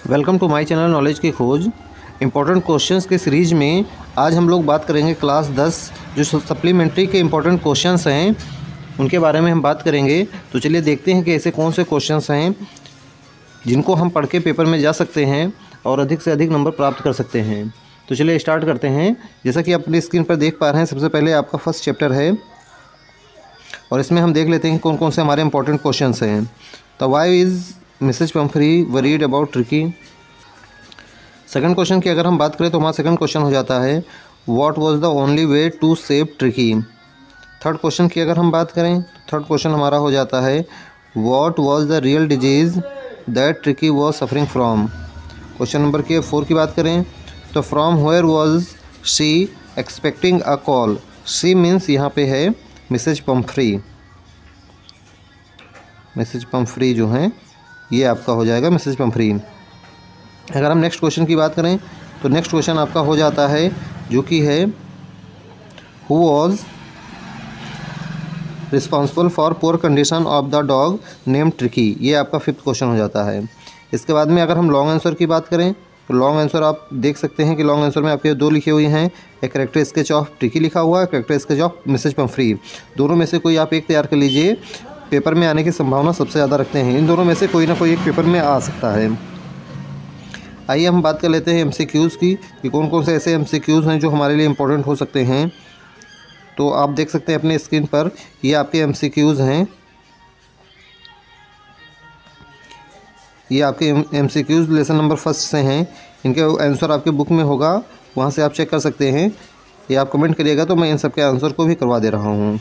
Welcome to my channel knowledge की खोज। Important questions के सीरीज़ में आज हम लोग बात करेंगे क्लास 10 जो सप्लीमेंट्री के इंपॉर्टेंट क्वेश्चंस हैं उनके बारे में हम बात करेंगे। तो चलिए देखते हैं कि ऐसे कौन से क्वेश्चंस हैं जिनको हम पढ़ के पेपर में जा सकते हैं और अधिक से अधिक नंबर प्राप्त कर सकते हैं। तो चलिए स्टार्ट करते हैं। जैसा कि आप अपनी स्क्रीन पर देख पा रहे हैं, सबसे पहले आपका फर्स्ट चैप्टर है और इसमें हम देख लेते हैं कौन कौन से हमारे इंपॉर्टेंट क्वेश्चंस हैं। तो why is Mrs Pumphrey worried about Tricki. Second question की अगर हम बात करें तो हमारा सेकंड क्वेश्चन हो जाता है what was the only way to save Tricki. Third question की अगर हम बात करें तो थर्ड क्वेश्चन हमारा हो जाता है what was the real disease that Tricki was suffering from. Question number के 4 की बात करें तो from where was she expecting a call. She means यहाँ पे है मिसेज पंफ्री। मिसेज पंफ्री जो हैं ये आपका हो जाएगा मिसेज पंफ्री। अगर हम नेक्स्ट क्वेश्चन की बात करें तो नेक्स्ट क्वेश्चन आपका हो जाता है जो कि है who was responsible for poor condition of the dog name tricky. ये आपका फिफ्थ क्वेश्चन हो जाता है। इसके बाद में अगर हम लॉन्ग आंसर की बात करें तो लॉन्ग आंसर आप देख सकते हैं कि लॉन्ग आंसर में आपके दो लिखे हुए हैं, एक कैरेक्टर स्केच ऑफ ट्रिकी लिखा हुआ है, character sketch of Mrs Pumphrey. दोनों में से कोई आप एक तैयार कर लीजिए, पेपर में आने की संभावना सबसे ज़्यादा रखते हैं। इन दोनों में से कोई ना कोई एक पेपर में आ सकता है। आइए हम बात कर लेते हैं एमसीक्यूज़ की कि कौन कौन से ऐसे एमसीक्यूज़ हैं जो हमारे लिए इम्पोर्टेंट हो सकते हैं। तो आप देख सकते हैं अपने स्क्रीन पर ये आपके एमसीक्यूज़ हैं। ये आपके एमसीक्यूज़ लेसन नंबर फर्स्ट से हैं। इनके आंसर आपके बुक में होगा, वहाँ से आप चेक कर सकते हैं। ये आप कमेंट करिएगा तो मैं इन सब के आंसर को भी करवा दे रहा हूँ।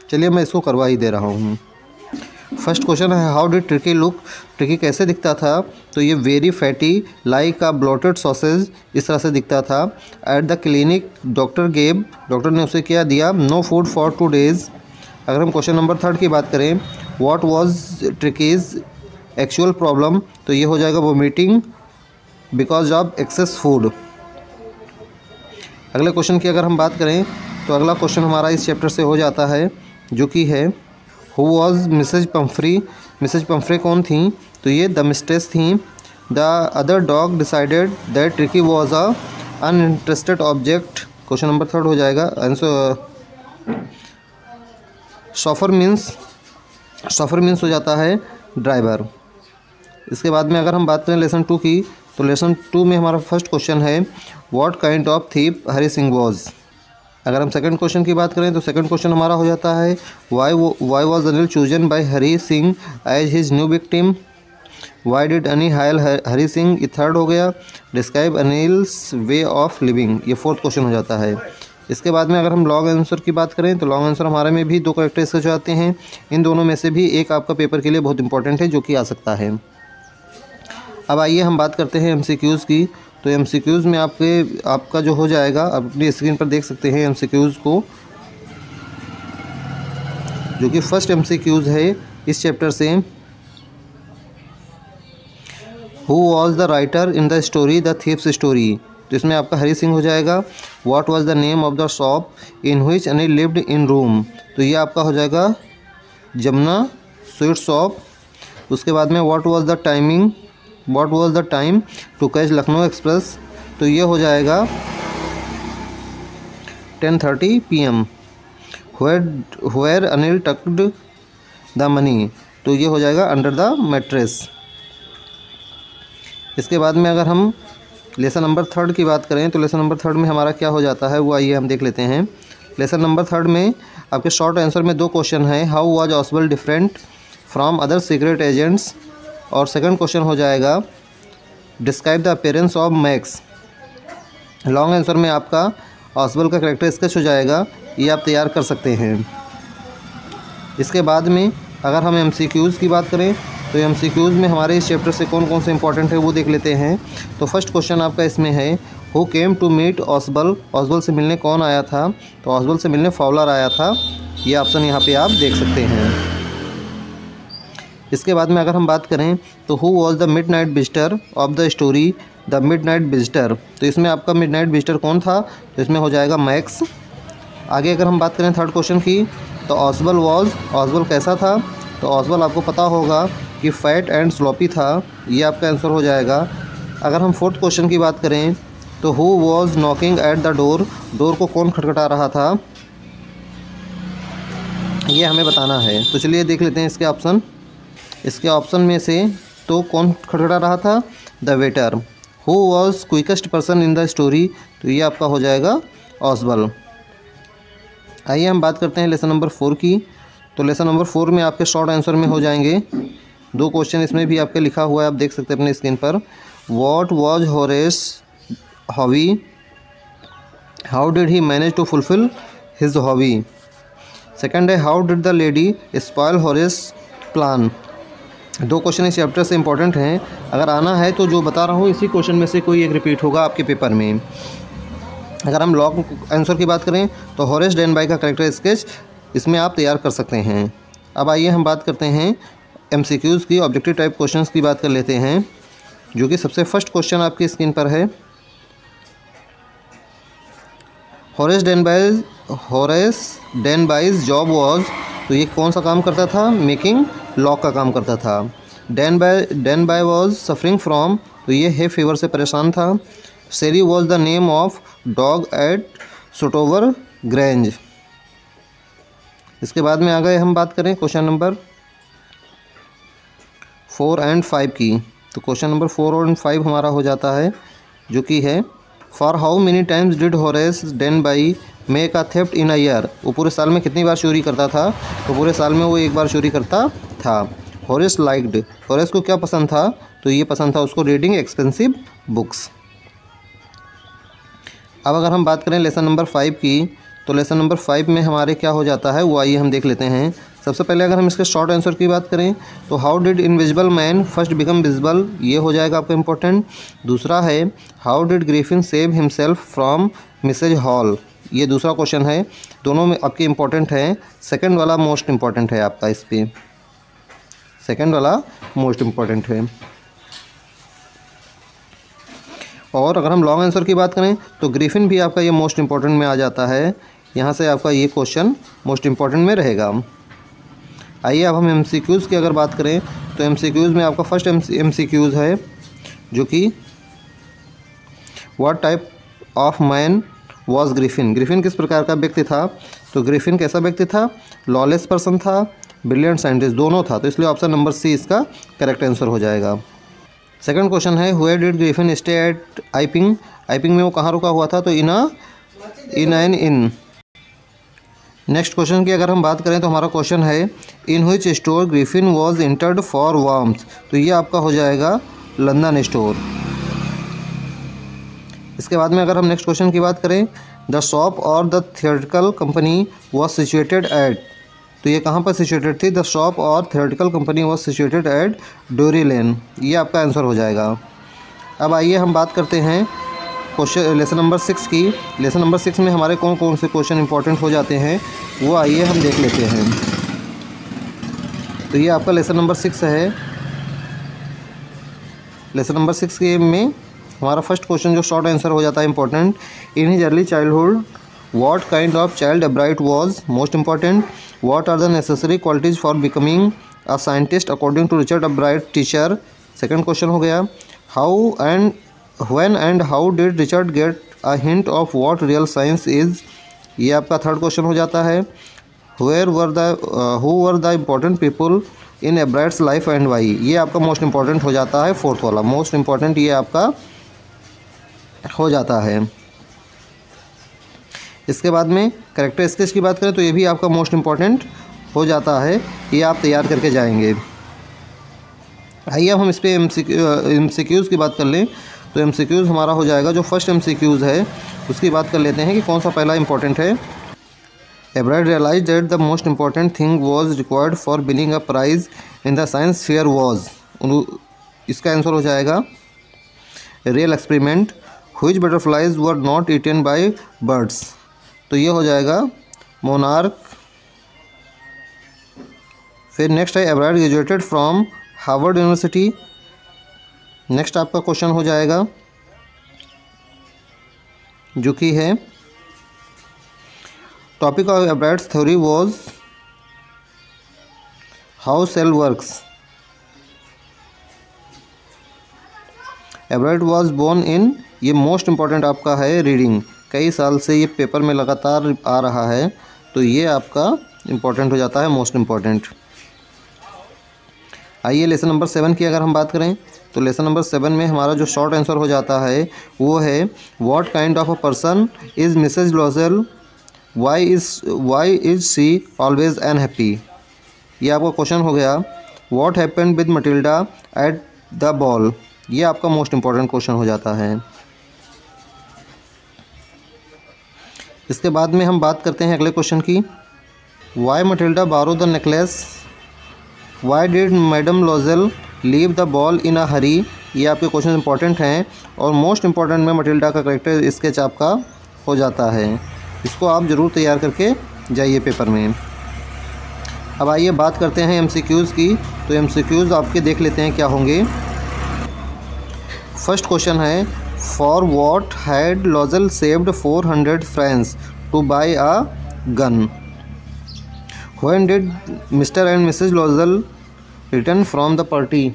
चलिए मैं इसको करवा ही दे रहा हूँ। फर्स्ट क्वेश्चन है how did tricky look. Tricky कैसे दिखता था? तो ये वेरी फैटी लाइक अ ब्लोटेड सॉसेज, इस तरह से दिखता था। एट द क्लिनिक डॉक्टर ने उसे क्या दिया? No food for 2 days। अगर हम क्वेश्चन नंबर 3 की बात करें व्हाट वाज ट्रिकीज एक्चुअल प्रॉब्लम, तो ये हो जाएगा vomiting because of excess food. अगले क्वेश्चन की अगर हम बात करें तो अगला क्वेश्चन हमारा इस चैप्टर से हो जाता है जो कि है who was Mrs Pumphrey. Mrs Pumphrey कौन थी? तो ये द मिस्ट्रेस थी। The other dog decided that Tricki was a uninterested object. Question number 3 हो जाएगा आंसर शॉफर मीन्स हो जाता है ड्राइवर। इसके बाद में अगर हम बात करें लेसन 2 की तो लेसन 2 में हमारा फर्स्ट क्वेश्चन है what kind of thief Hari Singh was. अगर हम सेकंड क्वेश्चन की बात करें तो सेकंड क्वेश्चन हमारा हो जाता है why was Anil chosen by Hari Singh as his new victim. Why did Anil hire Hari Singh, ये थर्ड हो गया। Describe Anil's way of living, ये फोर्थ क्वेश्चन हो जाता है। इसके बाद में अगर हम लॉन्ग आंसर की बात करें तो लॉन्ग आंसर हमारे में भी 2 कैरेक्टर स्केच आते हैं। इन दोनों में से भी एक आपका पेपर के लिए बहुत इंपॉर्टेंट है जो कि आ सकता है। अब आइए हम बात करते हैं एमसीक्यूज़ की। तो एमसीक्यूज़ में आपका जो हो जाएगा, आप अपनी स्क्रीन पर देख सकते हैं एमसीक्यूज़ को, जो कि फर्स्ट एमसीक्यूज़ है इस चैप्टर से। Who was the writer in the story the thieves story. तो इसमें आपका हरी सिंह हो जाएगा। What was the name of the shop in which Anil lived in room. तो ये आपका हो जाएगा जमुना स्वीट शॉप। उसके बाद में what was the time to catch Lucknow express. तो ये हो जाएगा 10:30 PM। Where Anil tucked the money. तो ये हो जाएगा अंडर द मैट्रेस। इसके बाद में अगर हम लेसन नंबर 3 की बात करें तो लेसन नंबर 3 में हमारा क्या हो जाता है वो आइए हम देख लेते हैं। लेसन नंबर 3 में आपके शॉर्ट आंसर में 2 क्वेश्चन है how was Oswald different from other secret agents, और सेकंड क्वेश्चन हो जाएगा describe the appearance of Max. Long answer में आपका ऑसवेल्ड का कैरेक्टर स्केच हो जाएगा, ये आप तैयार कर सकते हैं। इसके बाद में अगर हम एमसीक्यूज़ की बात करें तो एमसीक्यूज़ में हमारे इस चैप्टर से कौन कौन से इंपॉर्टेंट है वो देख लेते हैं। तो फर्स्ट क्वेश्चन आपका इसमें है हु केम टू मीट ऑसबल। ऑसबल से मिलने कौन आया था? तो ऑसबल से मिलने फाउलर आया था। ये ऑप्शन यहाँ पे आप देख सकते हैं। इसके बाद में अगर हम बात करें तो who was the midnight visitor of the story the midnight visitor. तो इसमें आपका मिडनाइट विजिटर कौन था? तो इसमें हो जाएगा मैक्स। आगे अगर हम बात करें थर्ड क्वेश्चन की तो ऑसबल कैसा था? तो ऑसबल आपको पता होगा कि फैट एंड स्लोपी था, ये आपका आंसर हो जाएगा अगर हम फोर्थ क्वेश्चन की बात करें तो who was knocking at the door, door को कौन खटखटा रहा था, ये हमें बताना है। तो चलिए देख लेते हैं इसके ऑप्शन। इसके ऑप्शन में से तो कौन खटखटा रहा था, the waiter. Who was quickest person in the story, तो ये आपका हो जाएगा ऑसबल। आइए हम बात करते हैं लेसन नंबर 4 की। तो लेसन नंबर 4 में आपके शॉर्ट आंसर में हो जाएंगे 2 क्वेश्चन, इसमें भी आपके लिखा हुआ है, आप देख सकते हैं अपने स्क्रीन पर। What was Horace hobby, how did he manage to fulfil his hobby. Second है how did the lady spoil Horace plan. 2 question इस चैप्टर से इंपॉर्टेंट हैं, अगर आना है तो जो बता रहा हूँ इसी क्वेश्चन में से कोई एक रिपीट होगा आपके पेपर में। अगर हम लॉन्ग आंसर की बात करें तो होरेस डेनबाई का कैरेक्टर स्केच इसमें आप तैयार कर सकते हैं। अब आइए हम बात करते हैं एमसीक्यूज़ की, ऑब्जेक्टिव टाइप क्वेश्चंस की बात कर लेते हैं, जो कि सबसे फर्स्ट क्वेश्चन आपकी स्क्रीन पर है। होरेस डेनबाइज जॉब वॉज, तो ये कौन सा काम करता था, मेकिंग लॉक का काम करता था। डेनबाई वॉज सफरिंग फ्रॉम, तो ये है फीवर से परेशान था। Sally was the name of dog at Sutover Grange. इसके बाद में आ गए हम बात करें क्वेश्चन नंबर 4 एंड 5 की। तो क्वेश्चन नंबर 4 और 5 हमारा हो जाता है, जो कि है for how many times did Horace Danby make a theft in a year. वो पूरे साल में कितनी बार चोरी करता था, तो पूरे साल में वो 1 बार चोरी करता था। होरेस लाइक्ड, होरेस को क्या पसंद था, तो ये पसंद था उसको रीडिंग एक्सपेंसिव बुक्स। अब अगर हम बात करें लेसन नंबर 5 की, तो लेसन नंबर 5 में हमारे क्या हो जाता है वो आइए हम देख लेते हैं। सबसे पहले अगर हम इसके शॉर्ट आंसर की बात करें तो how did invisible man first become visible, ये हो जाएगा आपका इंपॉर्टेंट। दूसरा है how did Griffin save himself from Mrs Hall, ये दूसरा क्वेश्चन है। दोनों में आपके इंपॉर्टेंट है, सेकंड वाला मोस्ट इंपॉर्टेंट है आपका, इस पर सेकंड वाला मोस्ट इंपॉर्टेंट है। और अगर हम लॉन्ग आंसर की बात करें तो ग्रिफिन भी आपका ये मोस्ट इंपॉर्टेंट में आ जाता है, यहाँ से आपका ये क्वेश्चन मोस्ट इंपॉर्टेंट में रहेगा। आइए अब हम एमसीक्यूज़ की अगर बात करें तो एमसीक्यूज़ में आपका फर्स्ट एमसीक्यूज़ है, जो कि what type of man was Griffin, Griffin किस प्रकार का व्यक्ति था। तो ग्रिफिन कैसा व्यक्ति था, लॉलेस पर्सन था, ब्रिलियंट साइंटिस्ट, दोनों था, तो इसलिए ऑप्शन नंबर सी इसका करेक्ट आंसर हो जाएगा। सेकंड क्वेश्चन है where did Griffin stay at Iping, Iping में वो कहाँ रुका हुआ था, तो in an inn. Next question की अगर हम बात करें तो हमारा क्वेश्चन है in which store Griffin was entered for warmth, तो ये आपका हो जाएगा लंदन स्टोर। इसके बाद में अगर हम नेक्स्ट क्वेश्चन की बात करें द शॉप और the theoretical company was situated at, तो ये कहाँ पर सिचुएटेड थी, द शॉप और theoretical company was situated at Drury Lane, ये आपका आंसर हो जाएगा। अब आइए हम बात करते हैं क्वेश्चन लेसन नंबर 6 की। लेसन नंबर 6 में हमारे कौन कौन से क्वेश्चन इंपॉर्टेंट हो जाते हैं वो आइए हम देख लेते हैं। तो ये आपका लेसन नंबर 6 है। लेसन नंबर 6 के में हमारा फर्स्ट क्वेश्चन जो शॉर्ट आंसर हो जाता है important, in his early childhood what kind of child Ebright was, most important. What are the necessary qualities for becoming a scientist according to Richard Ebright teacher, second question हो गया। How and when and how did Richard get a hint of what real science is, ये आपका third question हो जाता है। Who were the important people in Ebright's life and Y, ये आपका most important हो जाता है, फोर्थ वाला मोस्ट इंपॉर्टेंट ये आपका हो जाता है। इसके बाद में कैरेक्टर स्केच की बात करें तो ये भी आपका मोस्ट इंपॉर्टेंट हो जाता है, ये आप तैयार करके जाएंगे। आइए अब हम इस पर एमसीक्यूज़ की बात कर लें तो एमसीक्यूज़ हमारा हो जाएगा, जो फर्स्ट एमसीक्यूज़ है उसकी बात कर लेते हैं कि कौन सा पहला इंपॉर्टेंट है। Ebright realize that the most important thing was required for winning a prize in the science fair was, इसका आंसर हो जाएगा real experiment. Which butterflies were not eaten by birds, तो ये हो जाएगा मोनार्क। फिर नेक्स्ट है Ebright graduated from Harvard University. Next आपका क्वेश्चन हो जाएगा जो कि है topic of Ebright's theory was how cell works. Everett was born in, ये मोस्ट इम्पॉर्टेंट आपका है रीडिंग, कई साल से ये पेपर में लगातार आ रहा है, तो ये आपका इम्पॉर्टेंट हो जाता है, मोस्ट इम्पॉर्टेंट। आइए लेसन नंबर 7 की अगर हम बात करें तो लेसन नंबर 7 में हमारा जो शॉर्ट आंसर हो जाता है वो है what kind of a person is Mrs Loisel, why is she always unhappy. ये आपका क्वेश्चन हो गया। What happened with Matilda at the ball, ये आपका मोस्ट इम्पॉर्टेंट क्वेश्चन हो जाता है। इसके बाद में हम बात करते हैं अगले क्वेश्चन की। Why Matilda borrow the necklace, why did madam Loisel leave the ball in a hurry. ये आपके क्वेश्चन इंपॉर्टेंट हैं और मोस्ट इम्पॉर्टेंट में मटिल्डा का करेक्टर स्केच आपका हो जाता है। इसको आप ज़रूर तैयार करके जाइए पेपर में। अब आइए बात करते हैं एमसीक्यूज़ की। तो एमसीक्यूज़ आपके देख लेते हैं क्या होंगे। फर्स्ट क्वेश्चन है for what had Loisel saved 400 francs to buy a gun, when did Mr and Mrs Loisel return from the party.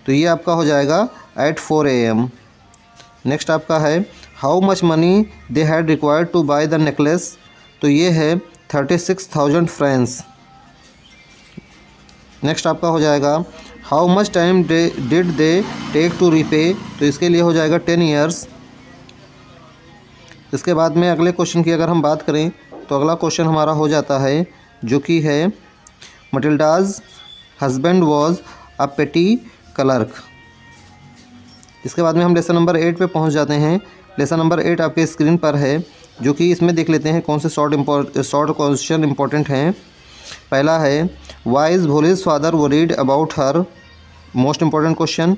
तो ये आपका हो जाएगा एट 4 AM। नेक्स्ट आपका है how much money they had required to buy the necklace, तो ये है 36,000 फ्रैंक्स। नेक्स्ट आपका हो जाएगा how much time did they take to repay, तो इसके लिए हो जाएगा 10 years। इसके बाद में अगले क्वेश्चन की अगर हम बात करें तो अगला क्वेश्चन हमारा हो जाता है जो कि है मटिल्डाज हस्बैंड वॉज अ पेटी क्लर्क। इसके बाद में हम लेसन नंबर 8 पे पहुंच जाते हैं। लेसन नंबर 8 आपके स्क्रीन पर है, जो कि इसमें देख लेते हैं कौन से शॉर्ट क्वेश्चन इंपॉर्टेंट हैं। पहला है why is Bholi's father worried about her, most important question.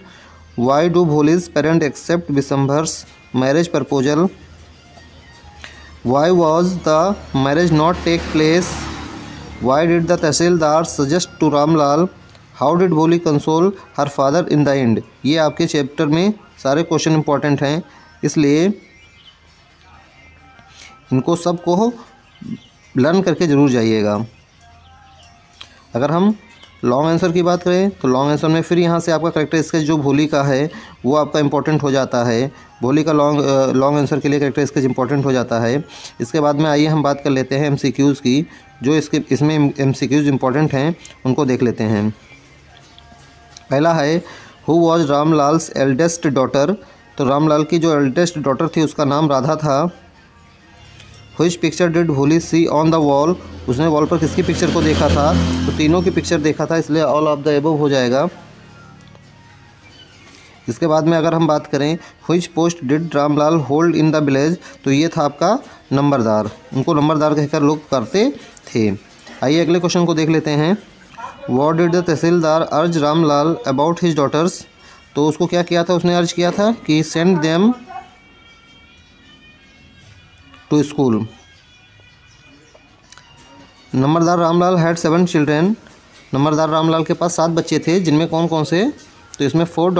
Why do Bholi's parent accept Vishambhar's marriage proposal, why was the marriage not take place, why did the tehsildar suggest to Ramlal, how did Bholi console her father in the end. ये आपके chapter में सारे question important हैं, इसलिए इनको सबको learn करके ज़रूर जाइएगा। अगर हम लॉन्ग आंसर की बात करें तो लॉन्ग आंसर में फिर यहाँ से आपका करेक्टर स्केच जो भोली का है वो आपका इंपॉर्टेंट हो जाता है। भोली का लॉन्ग आंसर के लिए करेक्टर स्केच इंपॉर्टेंट हो जाता है। इसके बाद में आइए हम बात कर लेते हैं एमसीक्यूज़ की। जो इसमें एमसीक्यूज़ इंपॉर्टेंट हैं उनको देख लेते हैं। पहला है who was Ramlal's eldest daughter, तो रामलाल की जो एल्डेस्ट डॉटर थी उसका नाम राधा था। व्हिच पिक्चर डिड भोली सी ऑन द वॉल, उसने वॉल पर किसकी पिक्चर को देखा था, तो तीनों की पिक्चर देखा था, इसलिए ऑल ऑफ द एबव हो जाएगा। इसके बाद में अगर हम बात करें which post did Ramlal hold in the village, तो ये था आपका नंबरदार, उनको नंबरदार कहकर लोग करते थे। आइए अगले क्वेश्चन को देख लेते हैं। व्हाट डिड द तहसीलदार अर्ज रामलाल अबाउट हिज डॉटर्स, तो उसको क्या किया था, उसने अर्ज किया था कि send them to school. Numberdar Ramlal had 7 children, numberdar Ramlal के पास 7 बच्चे थे, जिनमें कौन कौन से, तो इसमें 4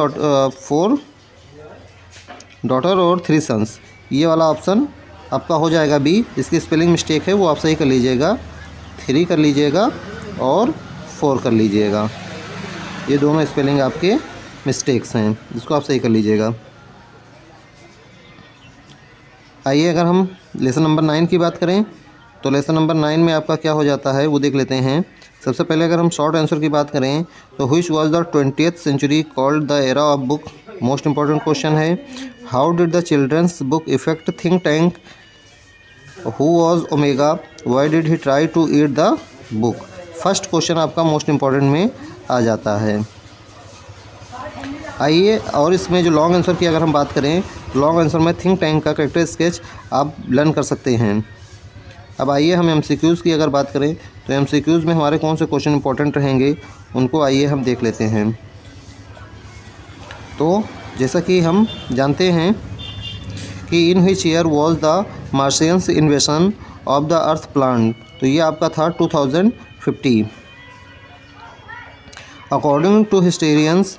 डॉटर और 3 सन्स। ये वाला ऑप्शन आपका हो जाएगा बी। इसकी स्पेलिंग मिस्टेक है वो आप सही कर लीजिएगा, 3 कर लीजिएगा और 4 कर लीजिएगा, ये दोनों स्पेलिंग आपके मिस्टेक्स हैं, इसको आप सही कर लीजिएगा। आइए अगर हम लेसन नंबर 9 की बात करें तो लेसन नंबर 9 में आपका क्या हो जाता है वो देख लेते हैं। सबसे पहले अगर हम शॉर्ट आंसर की बात करें तो which was the 20th century called the era of book, most important question है। How did the children's book effect think tank, who was Omega, why did he try to eat the book. First question आपका most important में आ जाता है। आइए और इसमें जो लॉन्ग आंसर की अगर हम बात करें, लॉन्ग आंसर में थिंक टैंक का करेक्टर स्केच आप लर्न कर सकते हैं। अब आइए हम एमसीक्यूज़ की अगर बात करें तो एमसीक्यूज़ में हमारे कौन से क्वेश्चन इंपॉर्टेंट रहेंगे उनको आइए हम देख लेते हैं। तो जैसा कि हम जानते हैं कि in which year was the Martians invasion of the earth planet, तो ये आपका था 2050। According to historians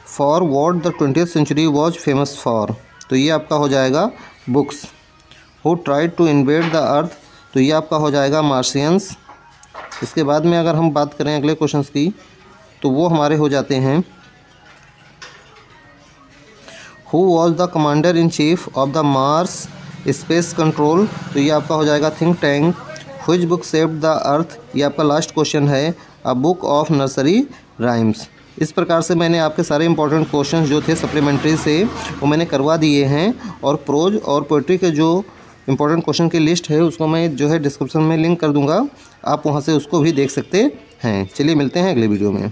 for what the 20th century was famous for, तो ये आपका हो जाएगा books. Who tried to invade the earth, तो ये आपका हो जाएगा मार्शियंस। इसके बाद में अगर हम बात करें अगले क्वेश्चंस की तो वो हमारे हो जाते हैं who was the commander in chief of the Mars space control, तो ये आपका हो जाएगा think tank. Which book saved the earth, ये आपका लास्ट क्वेश्चन है, a book of nursery rhymes. इस प्रकार से मैंने आपके सारे इंपॉर्टेंट क्वेश्चंस जो थे सप्लीमेंट्री से वो मैंने करवा दिए हैं, और प्रोज और पोइट्री के जो इंपॉर्टेंट क्वेश्चन की लिस्ट है उसको मैं जो है डिस्क्रिप्शन में लिंक कर दूंगा, आप वहां से उसको भी देख सकते हैं। चलिए मिलते हैं अगले वीडियो में।